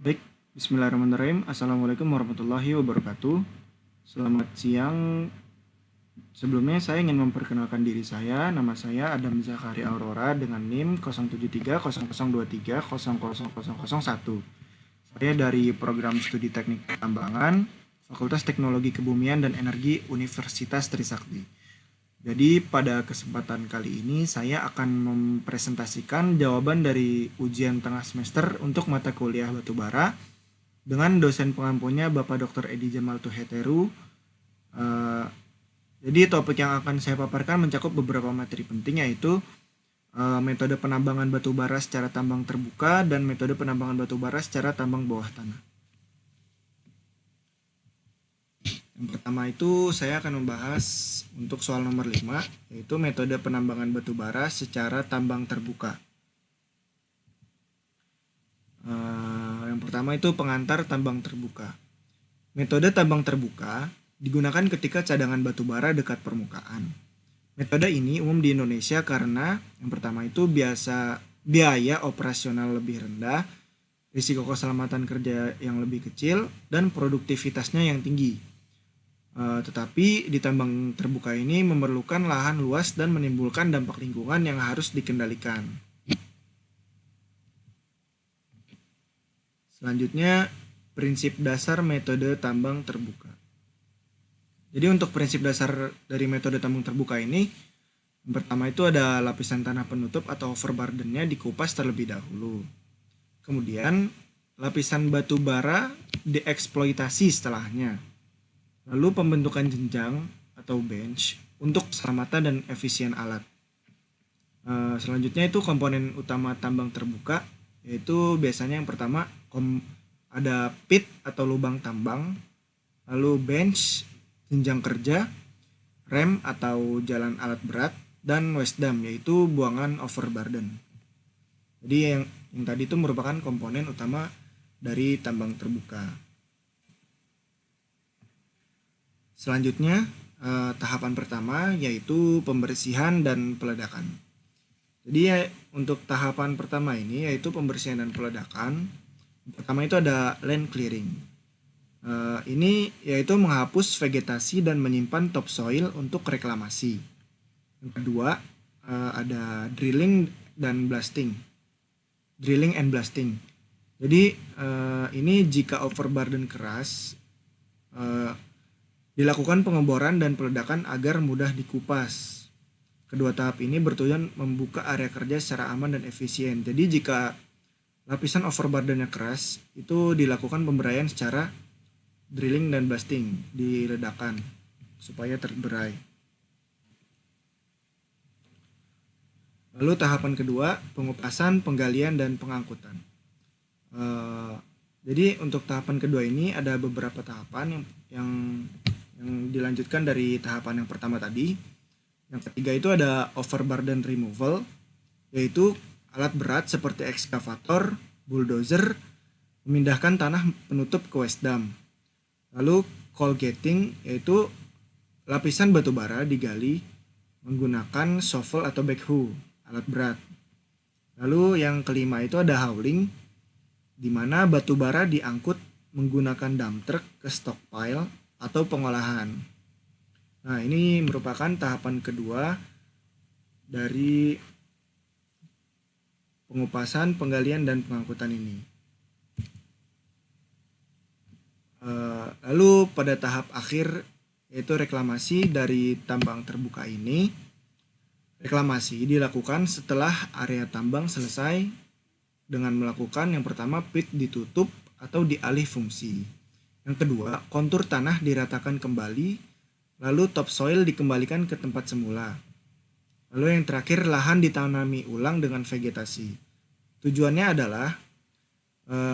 Baik, bismillahirrahmanirrahim. Assalamualaikum warahmatullahi wabarakatuh. Selamat siang. Sebelumnya saya ingin memperkenalkan diri saya. Nama saya Adam Zakari Aurora dengan NIM 073002300001. Saya dari Program Studi Teknik Pertambangan, Fakultas Teknologi Kebumian dan Energi Universitas Trisakti. Jadi pada kesempatan kali ini saya akan mempresentasikan jawaban dari ujian tengah semester untuk mata kuliah batubara dengan dosen pengampunya Bapak Dr. Edi Jamal Tuheteru. Jadi topik yang akan saya paparkan mencakup beberapa materi penting, yaitu metode penambangan batubara secara tambang terbuka dan metode penambangan batubara secara tambang bawah tanah. Yang pertama itu saya akan membahas untuk soal nomor 5, yaitu metode penambangan batubara secara tambang terbuka. Yang pertama itu pengantar tambang terbuka. Metode tambang terbuka digunakan ketika cadangan batubara dekat permukaan. Metode ini umum di Indonesia karena yang pertama itu biaya operasional lebih rendah, risiko keselamatan kerja yang lebih kecil, dan produktivitasnya yang tinggi. Tetapi di tambang terbuka ini memerlukan lahan luas dan menimbulkan dampak lingkungan yang harus dikendalikan. Selanjutnya, prinsip dasar metode tambang terbuka. Jadi untuk prinsip dasar dari metode tambang terbuka ini, yang pertama itu ada lapisan tanah penutup atau overburdennya dikupas terlebih dahulu. Kemudian lapisan batu bara dieksploitasi setelahnya. Lalu pembentukan jenjang atau bench untuk keselamatan dan efisien alat. Selanjutnya itu komponen utama tambang terbuka, yaitu biasanya yang pertama ada pit atau lubang tambang, lalu bench, jenjang kerja, rem atau jalan alat berat, dan waste dam yaitu buangan overburden. Jadi yang tadi itu merupakan komponen utama dari tambang terbuka. Selanjutnya tahapan pertama yaitu pembersihan dan peledakan. Jadi untuk tahapan pertama ini yaitu pembersihan dan peledakan. Pertama itu ada land clearing. Ini yaitu menghapus vegetasi dan menyimpan topsoil untuk reklamasi. Yang kedua ada drilling and blasting. Jadi ini jika overburden keras, dilakukan pengeboran dan peledakan agar mudah dikupas. Kedua tahap ini bertujuan membuka area kerja secara aman dan efisien. Jadi jika lapisan overburdennya keras, itu dilakukan pemberaian secara drilling dan blasting, diledakan supaya terberai. Lalu tahapan kedua, pengupasan, penggalian, dan pengangkutan. Jadi untuk tahapan kedua ini ada beberapa tahapan yang dilanjutkan dari tahapan yang pertama tadi. Yang ketiga itu ada overburden removal, yaitu alat berat seperti ekskavator, bulldozer memindahkan tanah penutup ke waste dam. Lalu coal gating, yaitu lapisan batu bara digali menggunakan shovel atau backhoe, alat berat. Lalu yang kelima itu ada hauling, di mana batu bara diangkut menggunakan dump truck ke stockpile atau pengolahan. Nah, ini merupakan tahapan kedua dari pengupasan, penggalian, dan pengangkutan ini. Lalu pada tahap akhir yaitu reklamasi dari tambang terbuka ini. Reklamasi dilakukan setelah area tambang selesai dengan melakukan yang pertama pit ditutup atau dialih fungsi. Yang kedua, kontur tanah diratakan kembali, lalu topsoil dikembalikan ke tempat semula. Lalu yang terakhir, lahan ditanami ulang dengan vegetasi. Tujuannya adalah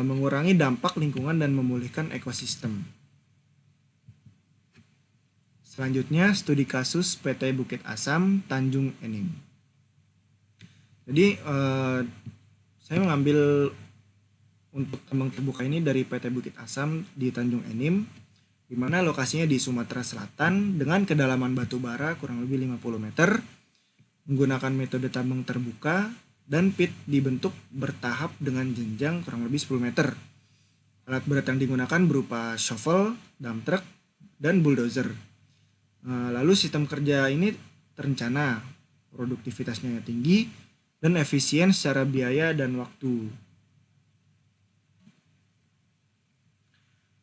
mengurangi dampak lingkungan dan memulihkan ekosistem. Selanjutnya, studi kasus PT Bukit Asam, Tanjung Enim. Jadi, saya mengambil untuk tambang terbuka ini dari PT Bukit Asam di Tanjung Enim, di mana lokasinya di Sumatera Selatan dengan kedalaman batu bara kurang lebih 50 meter, menggunakan metode tambang terbuka dan pit dibentuk bertahap dengan jenjang kurang lebih 10 meter. Alat berat yang digunakan berupa shovel, dump truck, dan bulldozer. Lalu sistem kerja ini terencana, produktivitasnya tinggi, dan efisien secara biaya dan waktu.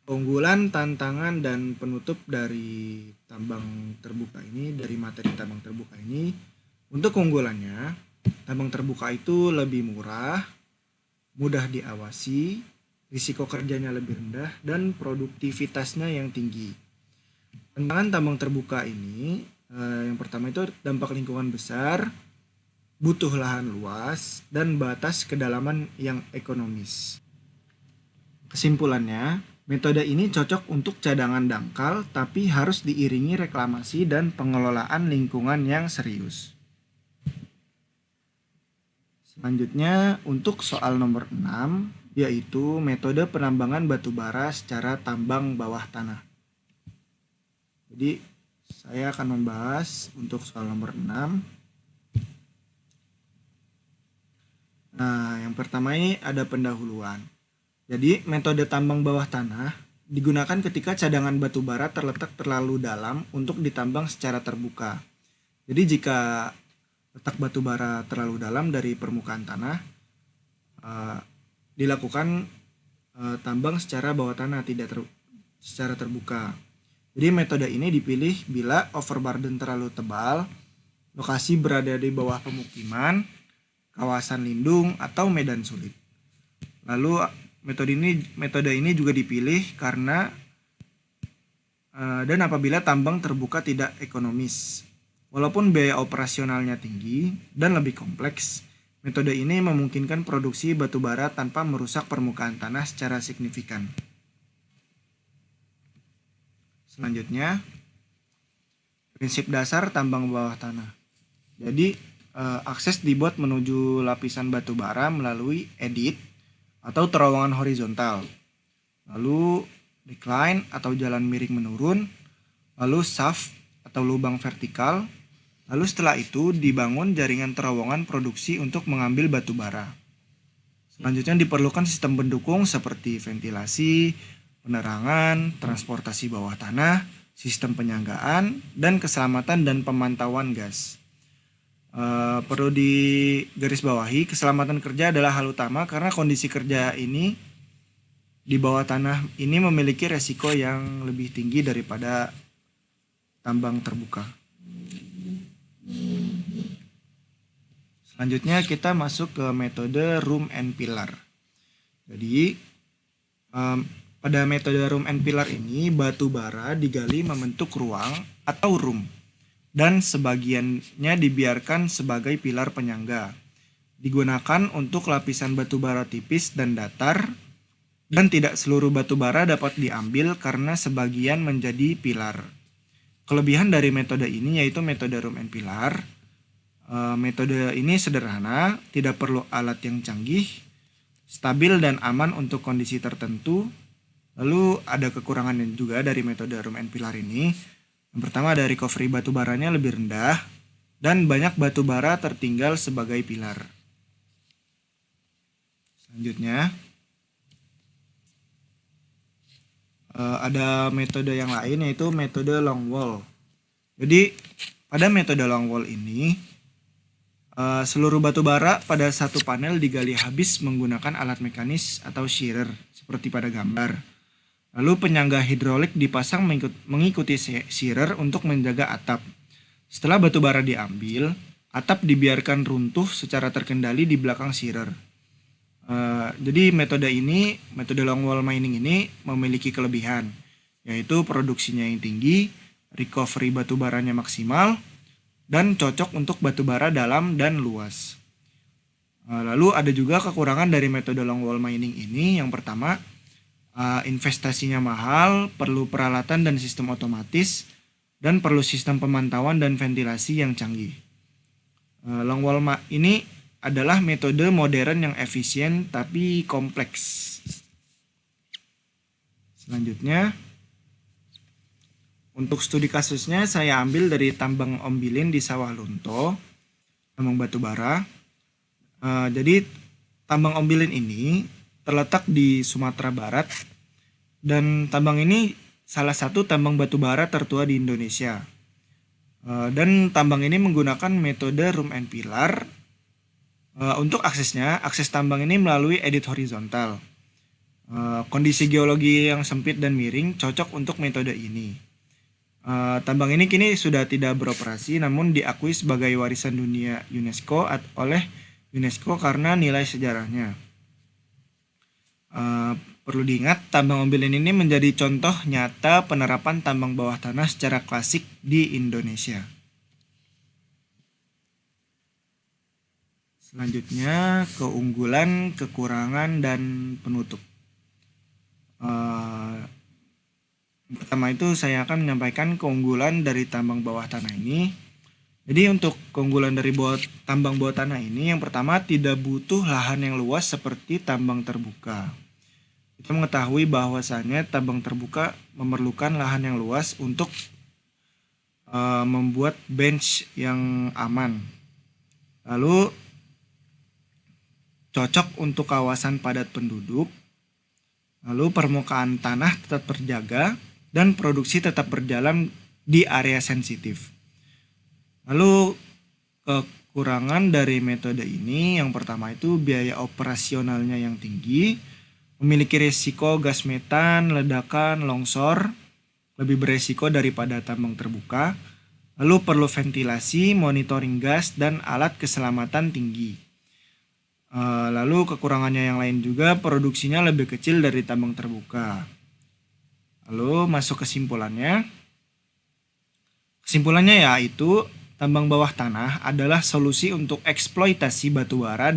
Keunggulan, tantangan, dan penutup dari tambang terbuka ini, dari materi tambang terbuka ini, untuk keunggulannya, tambang terbuka itu lebih murah, mudah diawasi, risiko kerjanya lebih rendah, dan produktivitasnya yang tinggi. Tantangan tambang terbuka ini, yang pertama itu dampak lingkungan besar, butuh lahan luas, dan batas kedalaman yang ekonomis. Kesimpulannya, metode ini cocok untuk cadangan dangkal, tapi harus diiringi reklamasi dan pengelolaan lingkungan yang serius. Selanjutnya, untuk soal nomor 6, yaitu metode penambangan batu bara secara tambang bawah tanah. Jadi, saya akan membahas untuk soal nomor 6. Nah, yang pertama ini ada pendahuluan. Jadi, metode tambang bawah tanah digunakan ketika cadangan batu bara terletak terlalu dalam untuk ditambang secara terbuka. Jadi, jika letak batu bara terlalu dalam dari permukaan tanah, dilakukan tambang secara bawah tanah, tidak secara terbuka. Jadi, metode ini dipilih bila overburden terlalu tebal, lokasi berada di bawah pemukiman, kawasan lindung, atau medan sulit. Lalu, metode ini juga dipilih karena dan apabila tambang terbuka tidak ekonomis. Walaupun biaya operasionalnya tinggi dan lebih kompleks, metode ini memungkinkan produksi batu bara tanpa merusak permukaan tanah secara signifikan. Selanjutnya, prinsip dasar tambang bawah tanah. Jadi, akses dibuat menuju lapisan batu bara melalui edit atau terowongan horizontal, lalu decline atau jalan miring menurun, lalu shaft atau lubang vertikal, lalu setelah itu dibangun jaringan terowongan produksi untuk mengambil batu bara. Selanjutnya diperlukan sistem pendukung seperti ventilasi, penerangan, transportasi bawah tanah, sistem penyanggaan, dan keselamatan dan pemantauan gas. Perlu digarisbawahi, keselamatan kerja adalah hal utama karena kondisi kerja ini di bawah tanah ini memiliki resiko yang lebih tinggi daripada tambang terbuka. Selanjutnya kita masuk ke metode room and pillar. Jadi pada metode room and pillar ini batu bara digali membentuk ruang atau room, dan sebagiannya dibiarkan sebagai pilar penyangga. Digunakan untuk lapisan batu bara tipis dan datar, dan tidak seluruh batu bara dapat diambil karena sebagian menjadi pilar. Kelebihan dari metode ini yaitu metode room and pillar. Metode ini sederhana, tidak perlu alat yang canggih, stabil dan aman untuk kondisi tertentu. Lalu ada kekurangan juga dari metode room and pillar ini. Yang pertama, ada recovery batu baranya lebih rendah dan banyak batu bara tertinggal sebagai pilar. Selanjutnya, ada metode yang lain yaitu metode long wall. Jadi, pada metode long wall ini, seluruh batu bara pada satu panel digali habis menggunakan alat mekanis atau shearer seperti pada gambar. Lalu penyangga hidrolik dipasang mengikuti shearer untuk menjaga atap. Setelah batu bara diambil, atap dibiarkan runtuh secara terkendali di belakang shearer. Jadi metode long wall mining ini memiliki kelebihan, yaitu produksinya yang tinggi, recovery batu baranya maksimal, dan cocok untuk batu bara dalam dan luas. Lalu ada juga kekurangan dari metode long wall mining ini. Yang pertama, investasinya mahal, perlu peralatan dan sistem otomatis, dan perlu sistem pemantauan dan ventilasi yang canggih. Long wall ini adalah metode modern yang efisien tapi kompleks. Selanjutnya, untuk studi kasusnya saya ambil dari tambang Ombilin di Sawah Lunto, tambang batu bara. Jadi tambang Ombilin ini terletak di Sumatera Barat Dan tambang ini salah satu tambang batu bara tertua di Indonesia. Dan tambang ini menggunakan metode room and pillar. Untuk aksesnya, akses tambang ini melalui edit horizontal. Kondisi geologi yang sempit dan miring cocok untuk metode ini. Tambang ini kini sudah tidak beroperasi, namun diakui sebagai warisan dunia UNESCO oleh UNESCO karena nilai sejarahnya. Perlu diingat, tambang mobil ini menjadi contoh nyata penerapan tambang bawah tanah secara klasik di Indonesia. Selanjutnya, keunggulan, kekurangan, dan penutup. Pertama itu saya akan menyampaikan keunggulan dari tambang bawah tanah ini. Jadi untuk keunggulan dari tambang bawah tanah ini, yang pertama tidak butuh lahan yang luas seperti tambang terbuka. Kita mengetahui bahwasannya tambang terbuka memerlukan lahan yang luas untuk membuat bench yang aman. Lalu cocok untuk kawasan padat penduduk. Lalu permukaan tanah tetap terjaga dan produksi tetap berjalan di area sensitif. Lalu kekurangan dari metode ini yang pertama itu biaya operasionalnya yang tinggi, memiliki risiko gas metan, ledakan, longsor, lebih beresiko daripada tambang terbuka. Lalu perlu ventilasi, monitoring gas, dan alat keselamatan tinggi. Lalu kekurangannya yang lain juga produksinya lebih kecil dari tambang terbuka. Lalu masuk kesimpulannya. Kesimpulannya yaitu tambang bawah tanah adalah solusi untuk eksploitasi batubara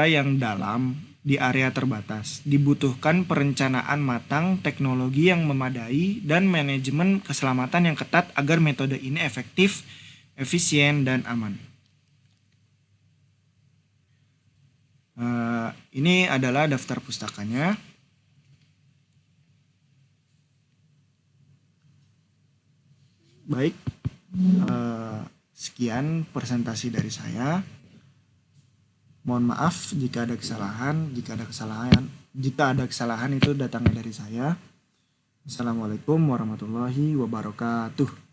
yang dalam di area terbatas. Dibutuhkan perencanaan matang, teknologi yang memadai, dan manajemen keselamatan yang ketat agar metode ini efektif, efisien, dan aman. Ini adalah daftar pustakanya. Baik, sekian presentasi dari saya. Mohon maaf jika ada kesalahan. Jika ada kesalahan itu datangnya dari saya. Assalamualaikum warahmatullahi wabarakatuh.